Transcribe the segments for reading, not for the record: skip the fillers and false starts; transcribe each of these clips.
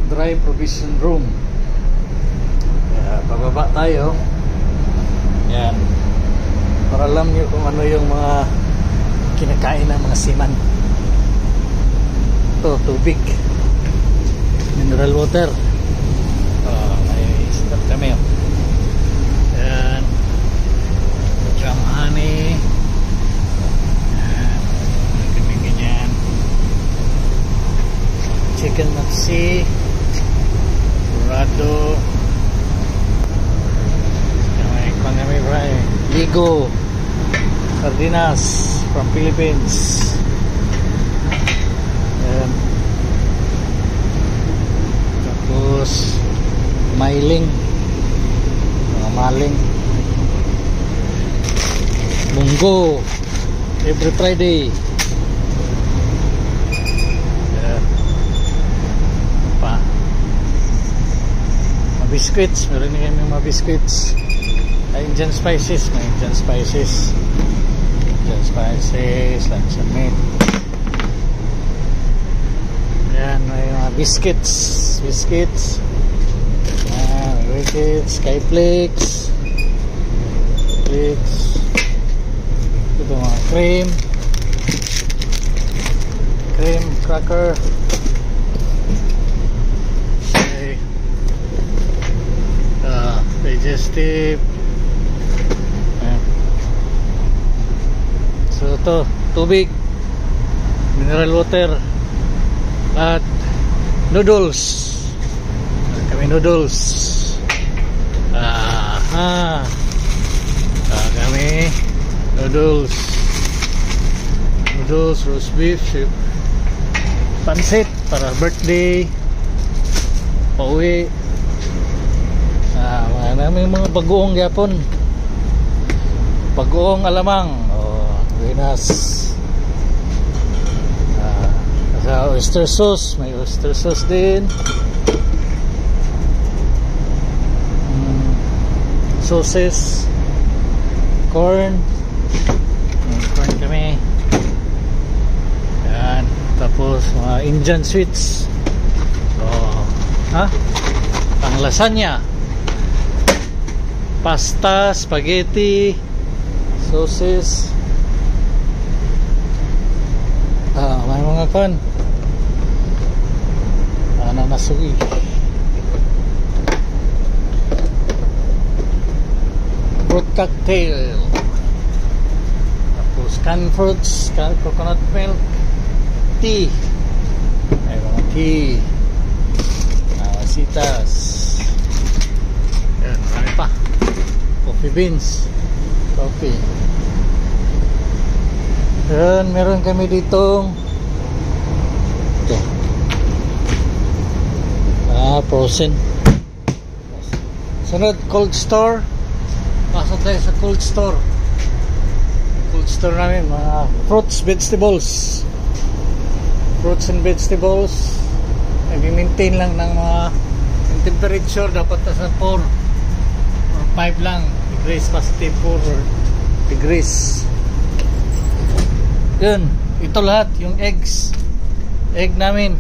dry provision room. Pababa tayo. Yan. Para alam nyo kung ano yung mga kinakain ng mga seaman. Ito, tubig. Mineral water. May start kami. Yan. Drum honey. Yan. Kami ganyan. Chicken maxi. Dorado. Kami fry. Ligo. Sardinas from Philippines. Yan. Tapos mailing, mga maling, munggo every Friday. Yan. Pa mga biscuits, meron din kami mga biscuits. Indian spices, may Indian spices, luncheon meat. Yan, may mga biscuits, biscuits, skyflakes, flakes. Ito mga cream cracker. Okay. Digestive. So ito, tubig, mineral water, at noodles. Kami noodles. Kami noodles, roast beef, pansit para birthday, pauwi. May mga bagoong yapon, bagoong alamang. Venas. Sa oyster sauce, may oyster sauce din. Sauces, corn kami. Yan. Tapos mga Indian sweets. Pang lasagna, pasta, spaghetti, sauces. May mga kan ananasugi, fruit cocktail, tapos canned fruits, coconut milk, tea, may mga tea, sitas. Yan, marami pa. Coffee beans, coffee. Yan, meron kami dito. Ito. Frozen. Sunod, cold store. Pasok tayo sa cold store. Cold store namin, mga fruits, vegetables. Fruits and vegetables. Nag-maintain lang ng mga temperature. Dapat nasa 4 or 5 lang degrees, positive 4 degrees. Yun, ito lahat, yung eggs. Egg namin.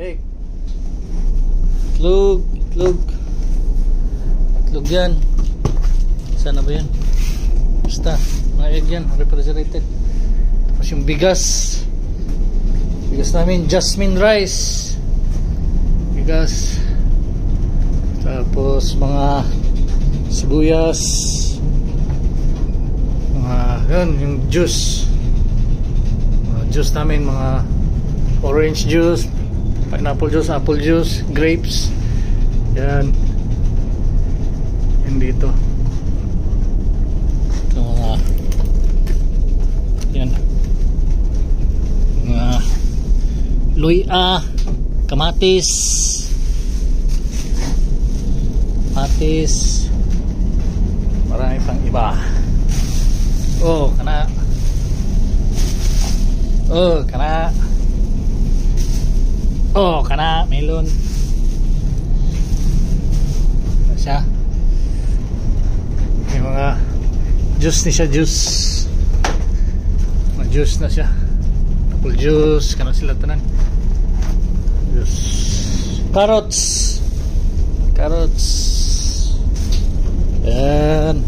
Egg. Itlog yan. Sana ba yan? Basta, mga egg yan, refrigerated. Tapos yung bigas. Bigas namin, jasmine rice. Bigas. Tapos mga sibuyas. Yun, yung juice. Juice namin, mga orange juice, pineapple juice, apple juice, grapes. Yan. Yan dito. Ito mga yan. Mga luya, kamatis, marami pang iba. Kana melon siya. May mga juice ni siya, juice na siya. apple juice kana sila tanan. Juice. Carrots. Yan.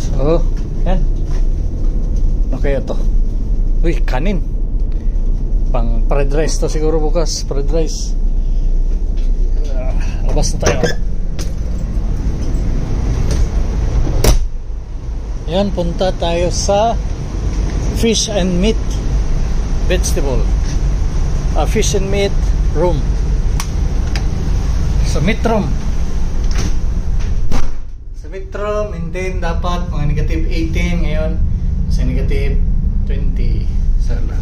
So, yan. Okay ito. Uy, kanin. Pang fried rice to siguro bukas. Fried rice. Labas na tayo. Yan, punta tayo sa fish and meat vegetable. Fish and meat room. Sa meat room. Sa meat room, and then dapat mga negative 18 ngayon. Sa negative 20. Sana.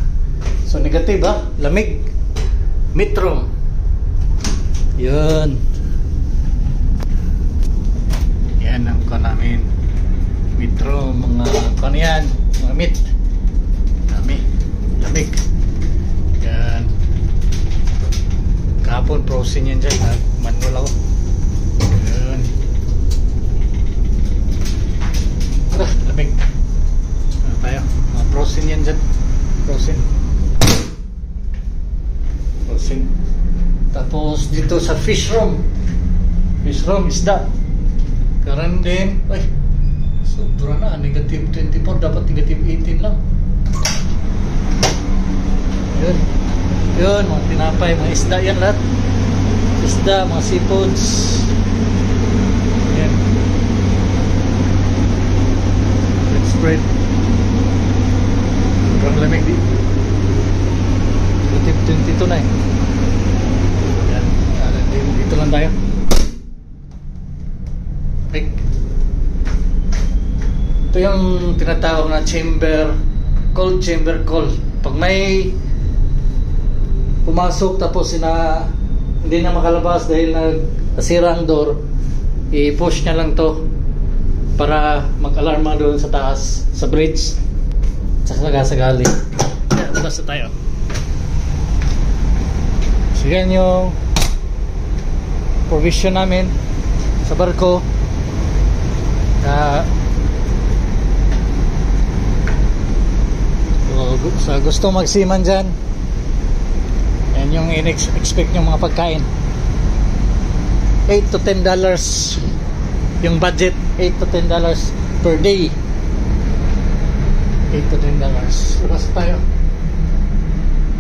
So negative ha, lamig. Meat room. Yun. Yan ang ko namin. Meat room, mga kano yan, mga meat. Lamig. Yan. Kahapon frozen yan dyan, manual ako. Yan. Lamig. Ano tayo? Mga frozen yan dyan. Frozen. Tapos dito sa fish room isda. Karan din, ay sobra na, negative 24, dapat negative 18 lang. Yun, mga tinapay, mga isda yan lahat. Isda, mga seafoods. Yan. Let's spread. Sobrang lamig di. Negative 22 na eh. Yan, dito lang tayo. Ito yung tinatawag na cold chamber cold. Pag may pumasok tapos hindi na makalabas dahil nasira ang door, i-push niya lang to para mag-alarma doon sa taas, sa bridge, sa sagasali. Basta tayo. So yan yung provision namin sa barko. Sa gusto magsiman dyan, yan yung in-expect yung mga pagkain. $8 to $10 yung budget. $8 to $10 per day. $8 to $10. Basta tayo.